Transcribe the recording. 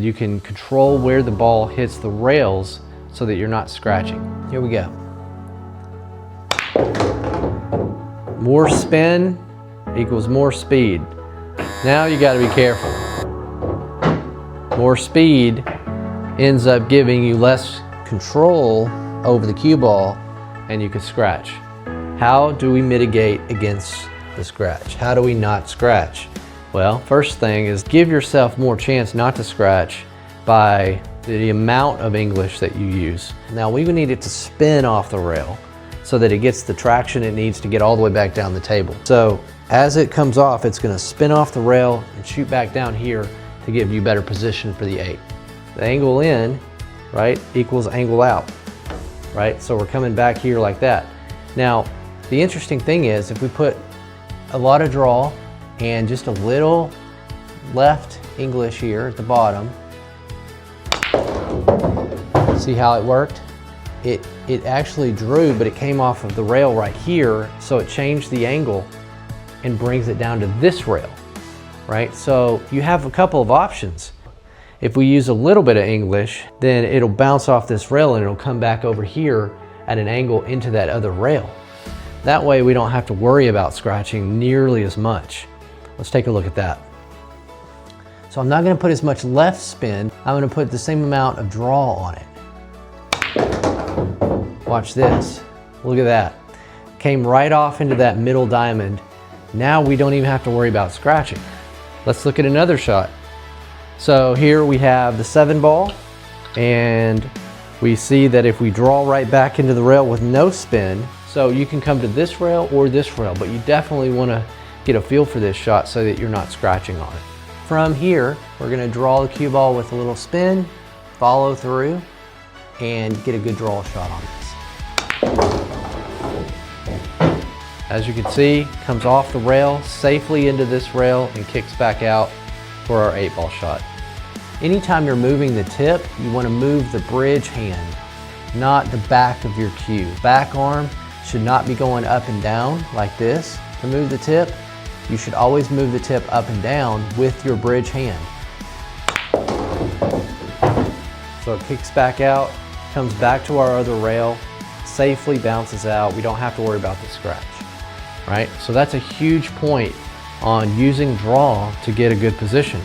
You can control where the ball hits the rails so that you're not scratching. Here we go. More spin equals more speed. Now you got to be careful. More speed ends up giving you less control over the cue ball and you could scratch. How do we mitigate against the scratch? How do we not scratch? Well, first thing is give yourself more chance not to scratch by the amount of English that you use. Now we would need it to spin off the rail so that it gets the traction it needs to get all the way back down the table. So as it comes off, it's going to spin off the rail and shoot back down here to give you better position for the 8. The angle in, right, equals angle out, right? So we're coming back here like that. Now, the interesting thing is if we put a lot of draw and just a little left English here at the bottom, see how it worked? It actually drew, but it came off of the rail right here, so it changed the angle and brings it down to this rail, right? So you have a couple of options. If we use a little bit of English, then it'll bounce off this rail and it'll come back over here at an angle into that other rail. That way we don't have to worry about scratching nearly as much. Let's take a look at that. So I'm not going to put as much left spin, I'm going to put the same amount of draw on it. Watch this, look at that. Came right off into that middle diamond. Now we don't even have to worry about scratching. Let's look at another shot. So here we have the 7 ball, and we see that if we draw right back into the rail with no spin, so you can come to this rail or this rail, but you definitely want to get a feel for this shot so that you're not scratching on it. From here, we're going to draw the cue ball with a little spin, follow through, and get a good draw shot on this. As you can see, comes off the rail, safely into this rail, and kicks back out for our 8-ball shot. Anytime you're moving the tip, you want to move the bridge hand, not the back of your cue. Back arm should not be going up and down like this to move the tip. You should always move the tip up and down with your bridge hand. So it kicks back out, comes back to our other rail, safely bounces out. We don't have to worry about the scratch, right? So that's a huge point on using draw to get a good position.